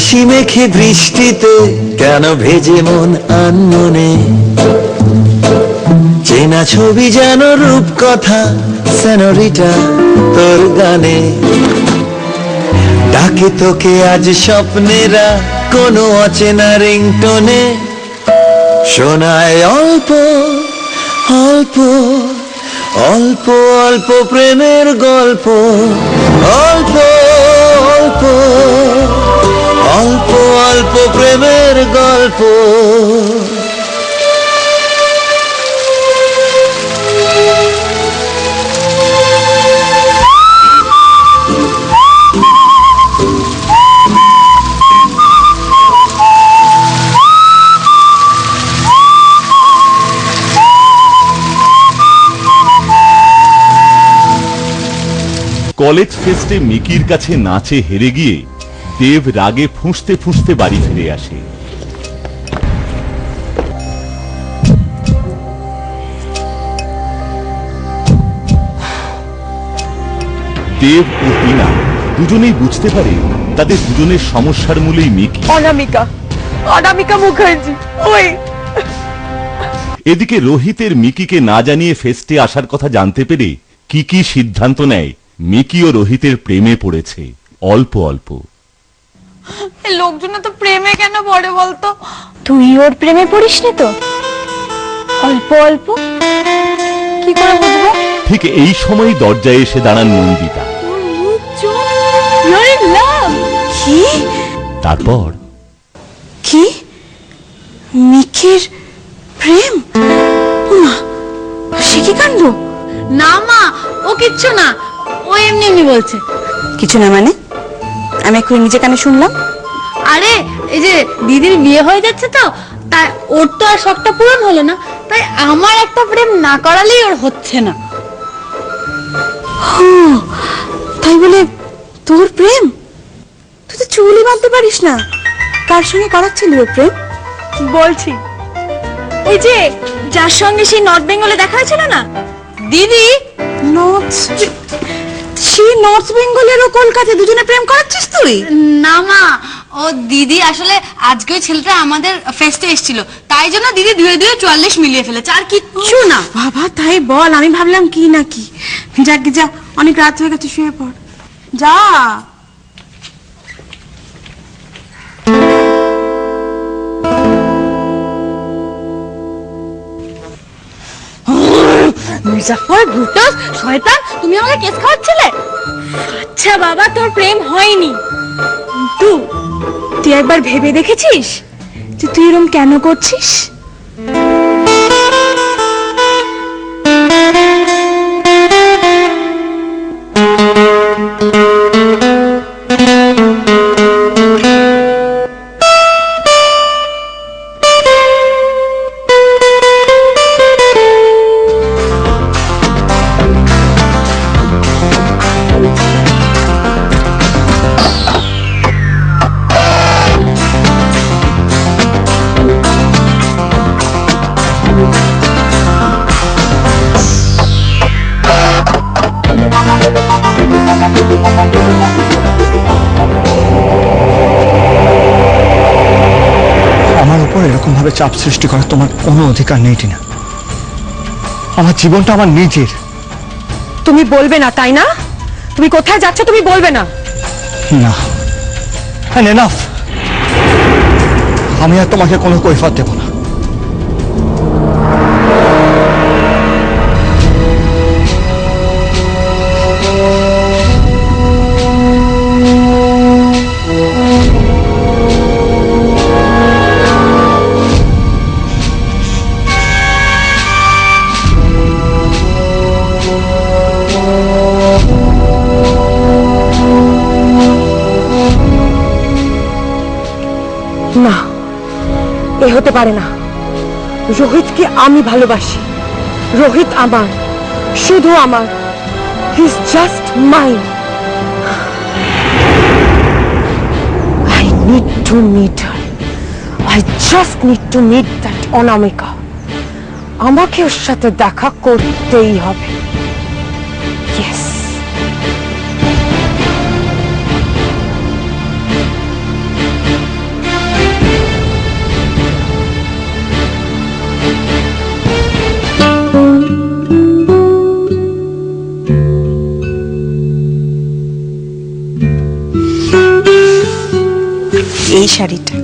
হাসি মেখে দৃষ্টিতে কেন ভেজে মন আনমনে, চেনা ছবি যেন রূপকথা সেনোরিটা তোর গানে। ডাকে তোকে আজ স্বপ্নেরা কোনো অচেনা রিংটোনে, শোনায় অল্প অল্প অল্প অল্প প্রেমের গল্প, অল্প অল্প অল্প অল্প প্রেমের গল্প। কলেজ ফেস্টে মিকির কাছে নাচে হেরে গিয়ে দেব রাগে ফুঁসতে ফুঁসতে বাড়ি ফিরে আসে। দেব ও টিনা দুজনেই বুঝতে পারে তাদের দুজনের সমস্যার মূলেই মিকি। অনামিকা, অনামিকা মুখার্জি ওই। এদিকে রোহিতের মিকিকে না জানিয়ে ফেস্টে আসার কথা জানতে পেরে কি কি সিদ্ধান্ত নেয়। মিকি ও রোহিতের প্রেমে পড়েছে অল্প অল্প। লোকজন তো প্রেমে কেন পড়ে বলতো? তুই ওর প্রেমে পড়িসনি তো? অল্প অল্প কি করে বুঝবো? ঠিক এই সময় দরজায় এসে দাঁড়ান নন্দিতা। কি? তারপর কি? মিকির প্রেম? সে কি কাণ্ড? না মা, ও কিচ্ছু না, ও এমনি এমনি বলছে। কিছু না মানে? আমি এখন নিজে কানে শুনলাম। আরে এই যে দিদির বিয়ে হয়ে যাচ্ছে তো, তাই ওর তো আর শখটা পূরণ হলো না, তাই আমার একটা প্রেম না করালেই ওর হচ্ছে না। তাই বলে তোর প্রেম? তুই তো চুলই বাঁধতে পারিস না। কার সঙ্গে করাচ্ছিলি ওর প্রেম? বলছি, ওই যে যার সঙ্গে সেই নর্থ বেঙ্গলে দেখা হয়েছিল না দিদি। নর্থ বেঙ্গলের ও কলকাতায় দুজনে প্রেম করাচ্ছিস তুই? না মা, ও দিদি আসলে আজকে ওই ছেলেটা আমাদের ফেস্টে এসেছিল, তাই জন্য দিদি ধুয়ে ধুয়ে 44 মিলিয়ে ফেলেছে, আর কিচ্ছু না। বাবা তাই বল, আমি ভাবলাম কি না কি। যাক যা, অনেক রাত হয়ে গেছে, শুয়ে পড় যা। মির্জাফর, ব্রুটাস, শয়তান, তুমি আমাকে কেস খাওয়াচ্ছিলে। আচ্ছা বাবা, তোর প্রেম হয়নি। তুই একবার ভেবে দেখেছিস যে তুই এরকম কেন করছিস? আমার উপর এরকম ভাবে চাপ সৃষ্টি করার তোমার কোনো অধিকার নেই টিনা। আমার জীবনটা আমার নিজের। তুমি বলবে না তাই না? তুমি কোথায় যাচ্ছ তুমি বলবে না? না, এনাফ। আমি আর তোমাকে কোনো কৈফিয়ত দেব না। না, এ হতে পারে না। রোহিতকে আমি ভালোবাসি। রোহিত আমার, শুধু আমার। He is just mine. I need to meet her. I just need to meet that Anamika. আমাকে ওর সাথে দেখা করতেই হবে। ইয়েস। এই শাড়িটা,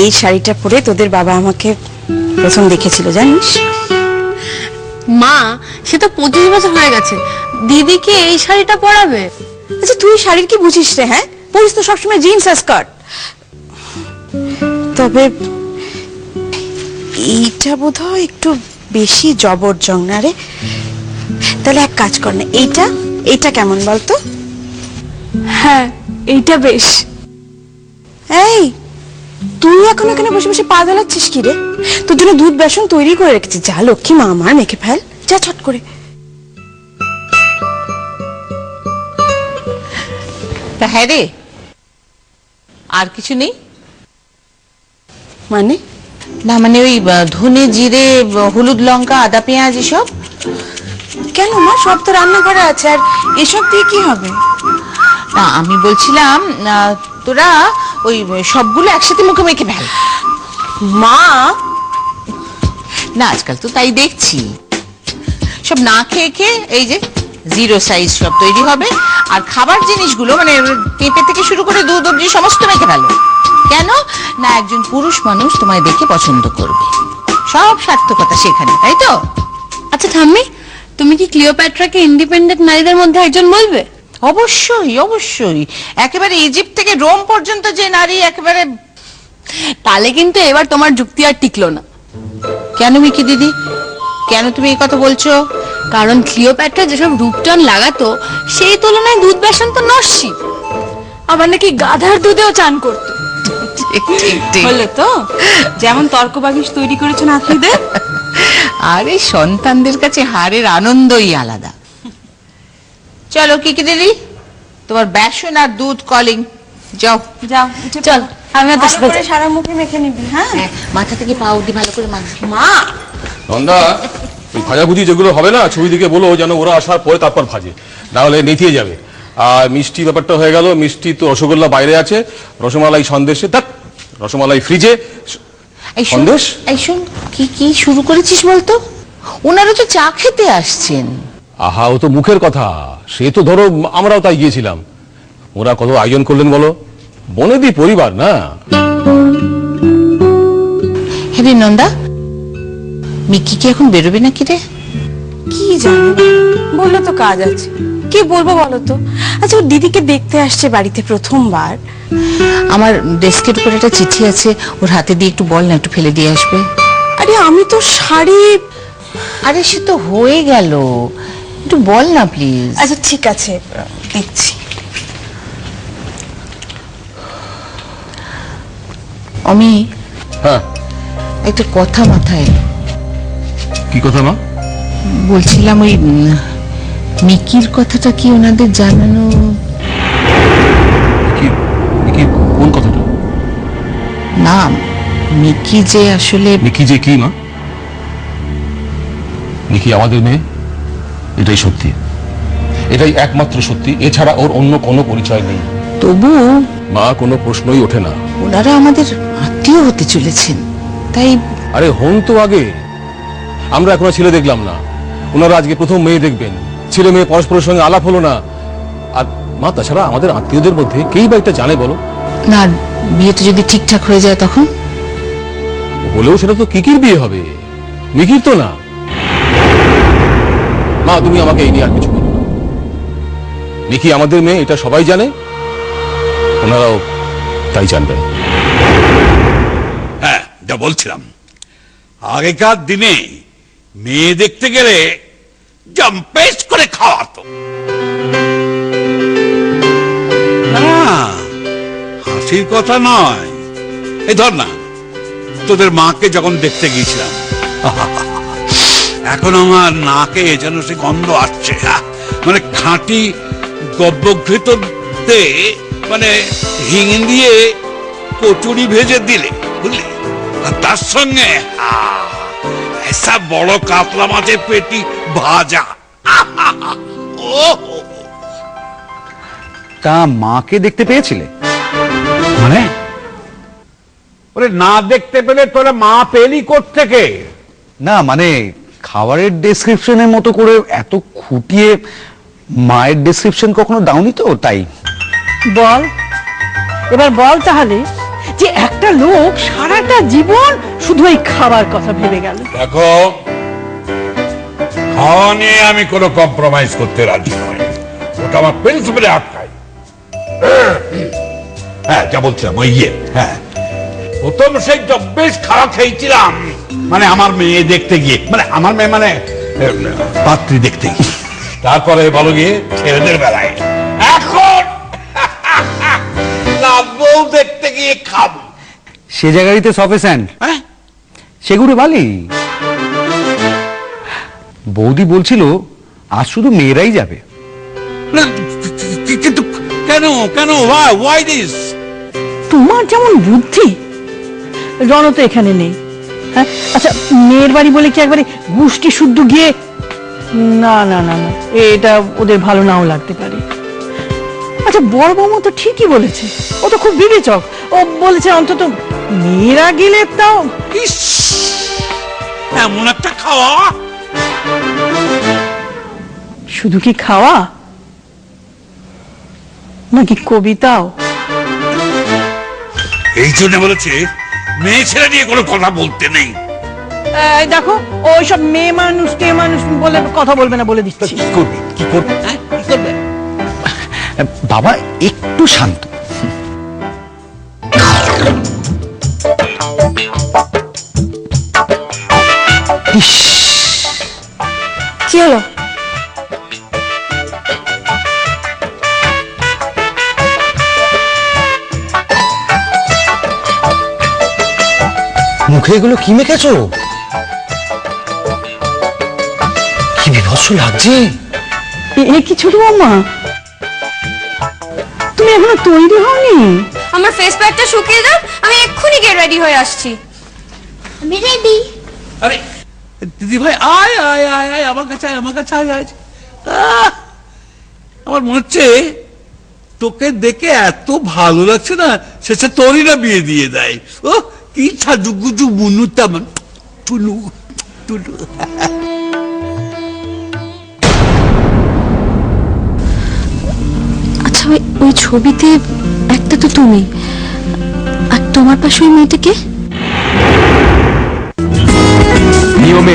এই শাড়িটা পরে তোদের বাবা আমাকে প্রথম দেখেছিল জানিস। মা, সে তো 25 বছর হয়ে গেছে, দিদিকে এই শাড়িটা পরাবে? আচ্ছা তুই শাড়ির কি বুঝিস রে? হ্যাঁ, পরিস তো সবসময় জিন্স আর স্কার্ট। তবে এইটা বোধহয় একটু বেশি জবরজং না রে? তাহলে এক কাজ কর না, এইটা এইটা কেমন বলতো? হ্যাঁ, এইটা বেশ। এই তুই এখন এখানে বসে বসে পা দোলাচ্ছিস কি রে? তোর জন্য দুধ বেসন তৈরি করে রেখেছি, যা লক্ষ্মী মা আমার, মেখে ফেল যা ছট করে। তা হ্যাঁ রে, আর কিছু নেই? মানে না মানে ওই ধনে জিরে হলুদ লঙ্কা আদা পেঁয়াজ এসব। কেন মা, সব তো রান্নাঘরে আছে, আর এসব দিয়ে কি হবে? না আমি বলছিলাম তোরা ওই সবগুলো একসাথে মুখে মেখে ফেল। মা না আজকাল তো তাই দেখছি, সব না খেয়ে খেয়ে এই যে জিরো সাইজ সব তৈরি হবে, আর খাবার জিনিসগুলো মানে পেঁপে থেকে শুরু করে দুধ অবধি সমস্ত মেখে ফেলো। কেন না, একজন পুরুষ মানুষ তোমায় দেখে পছন্দ করবে, সব সার্থকতা সেখানে, তাই তো? আচ্ছা ঠাম্মি, তুমি কি ক্লিওপ্যাট্রাকে ইন্ডিপেন্ডেন্ট নারীদের মধ্যে একজন বলবে? অবশ্যই অবশ্যই, একেবারে ইজিপ্ট থেকে রোম পর্যন্ত যে নারী একেবারে। তাহলে কিন্তু এবার তোমার যুক্তি আর টিকলো না। কেন মিকি দিদি, কেন তুমি এই কথা বলছো? কারণ ক্লিওপ্যাট্রা যেসব রূপটান লাগাতো সেই তুলনায় দুধ বেসন তো নস্যি, আবার নাকি গাধার দুধেও চান করতো। ঠিক ঠিক ঠিক। হলো তো, যেমন তর্ক বাগিশ তৈরি করেছো নাতনিদের। আরে সন্তানদের কাছে হারের আনন্দই আলাদা। চলো কিকি দিদি, তোমার বেসন আর দুধ কলিং, যাও যাও চল, আমি ভালো করে সারা মুখে মেখে নিবি। হ্যাঁ মাথা থেকে পা অবধি ভালো করে মাখবি। মা, নন্দা, ওই ভাজাভুজি যেগুলো হবে না, ছবি দিকে বলো যেন ওরা আসার পরে তারপর ভাজে, না হলে নেতিয়ে যাবে। আর মিষ্টি ব্যাপারটা হয়ে গেল, মিষ্টি তো রসগোল্লা বাইরে আছে, রসমালাই সন্দেশে, দেখ রসমালাই ফ্রিজে, এই শোন, সন্দেশ। এই শোন, কি কি শুরু করেছিস বলতো? ওনারা তো চা খেতে আসছেন। আহা, ও তো মুখের কথা, সে তো ধরো আমরাও তাই গিয়েছিলাম, ওরা কত আয়োজন করলেন বলো, বনেদি পরিবার না। হ্যাঁ রে নন্দা, মিকি কি এখন বেরোবে নাকি রে? কি জানি, বললো তো কাজ আছে, কি বলবো বলো তো। আচ্ছা ওর দিদিকে দেখতে আসছে বাড়িতে প্রথমবার। আমার ডেস্কের উপর একটা চিঠি আছে, ওর হাতে দিয়ে একটু বল না, একটু ফেলে দিয়ে আসবে। আরে আমি তো শাড়ি। আরে সে তো হয়ে গেল, একটু বল না প্লিজ। আচ্ছা ঠিক আছে, দেখছি। আমি হ্যাঁ, একটা কথা মাথায় এলো। কি কথা মা? বলছিলাম ওই মিকির কথাটা কি ওনাদের জানানো? কোন কথাটা? না মিকি যে আসলে। নিকি যে কি মা? নিকি আমাদের মেয়ে, এটাই সত্যি, এটাই একমাত্র সত্যি, এছাড়া ওর অন্য কোনো পরিচয় নেই। তবু মা, কোনো প্রশ্নই ওঠে না। ওনারা আমাদের আত্মীয় হতে চলেছেন, তাই। আরে হন তো আগে, আমরা এখনো ছেলে দেখলাম না, ওনারা আজকে প্রথম মেয়ে দেখবেন, ছেলে মেয়ে পরস্পরের সঙ্গে আলাপ হলো না। আর মা, তাছাড়া আমাদের আত্মীয়দের মধ্যে কেই বা এটা জানে বলো? না বিয়েটা যদি ঠিকঠাক হয়ে যায় তখন? হলেও সেটা তো কিকির বিয়ে হবে, মিকির তো না। মা, তুমি আমাকে এই নিয়ে আর কিছু বলো না। মিকি আমাদের মেয়ে, এটা সবাই জানে, ওনারাও তাই জানবেন। হ্যাঁ, যা বলছিলাম, আগেকার দিনে মেয়ে দেখতে গেলে জম্পেশ করে খাওয়াতো না, হাসির কথা নয়। এই ধর না, তোদের মাকে যখন দেখতে গিয়েছিলাম, এখন আমার নাকে যেন সে গন্ধ আসছে, মানে খাঁটি গব্যঘৃত মানে হিং দিয়ে কচুরি ভেজে দিলে, বুঝলি, আর তার সঙ্গে এসা বড় কাতলা মাছের পেটি ভাজা। তা মাকে দেখতে পেয়েছিলে? মানে ওরে না দেখতে পেলে তোরা মা পেলি কোত্থেকে? না মানে খাবারের ডেসক্রিপশনের মতো করে এত খুঁটিয়ে মায়ের ডেসক্রিপশন কখনো দাওনি তো, তাই। বল, এবার বল তাহলে যে একটা লোক সারাটা জীবন শুধু এই খাবার কথা ভেবে গেল। দেখো, খাওয়া নিয়ে আমি কোনো কম্প্রোমাইজ করতে রাজি নই, ওটা আমার প্রিন্সিপালে আটকায়। হ্যাঁ, যা বলছিলাম ওই হ্যাঁ, প্রথম সেই বেশ খাওয়া খেয়েছিলাম, মানে আমার মেয়ে দেখতে গিয়ে, মানে আমার মেয়ে মানে পাত্রী দেখতে গিয়ে, তারপরে বলো গিয়ে ছেলেদের বেলায়, এখন না বউ দেখতে গিয়ে খাবো। সে জায়গায় সফিসিয়েন্ট, সেগুলো বালি। বৌদি বলছিল আজ শুধু মেয়েরাই যাবে। কিন্তু কেন কেন ওয়াই দিস? তোমার যেমন বুদ্ধি, রণ তো এখানে নেই। হ্যাঁ, আচ্ছা মেয়ের বাড়ি বলে কি একবারে গোষ্ঠী শুদ্ধ গিয়ে? না না না না, এটা ওদের ভালো নাও লাগতে পারে। আচ্ছা বড় বৌমা তো ঠিকই বলেছে, ও তো খুব বিবেচক। ও বলেছে অন্তত মেয়েরা গেলে তাও। এমন একটা খাওয়া, শুধু কি খাওয়া নাকি কবিতাও? এই জন্য বলেছে মেয়ে ছেলে নিয়ে কোনো কথা বলতে নেই। এই দেখো, ওইসব মেয়ে মানুষ কে মানুষ বলে কথা বলবে না বলে দিচ্ছি। কি করবে কি করবে? কি করবে? বাবা একটু শান্ত। কি হলো? মুখে এগুলো কি মেখেছো? কি বিভৎস লাগছে। এ কি ছোট বৌমা, তুমি এখনো তৈরি হওনি? আমার ফেস প্যাকটা শুকিয়ে দাও, আমি এক্ষুনি গিয়ে রেডি হয়ে আসছি। আমি রেডি। আরে দিদি ভাই, আয় আয় আয় আয়, আমার কাছে আয়, আমার কাছে আয় আয়। আমার মনে হচ্ছে তোকে দেখে এত ভালো লাগছে না, শেষে তোরই না বিয়ে দিয়ে দেয়। ও কি সাজুগুজু বুনুতাম টুলু টুলু। আচ্ছা ওই ছবিতে একটা তো তুমি, আর তোমার পাশে ওই মেয়েটাকে? নিয়মে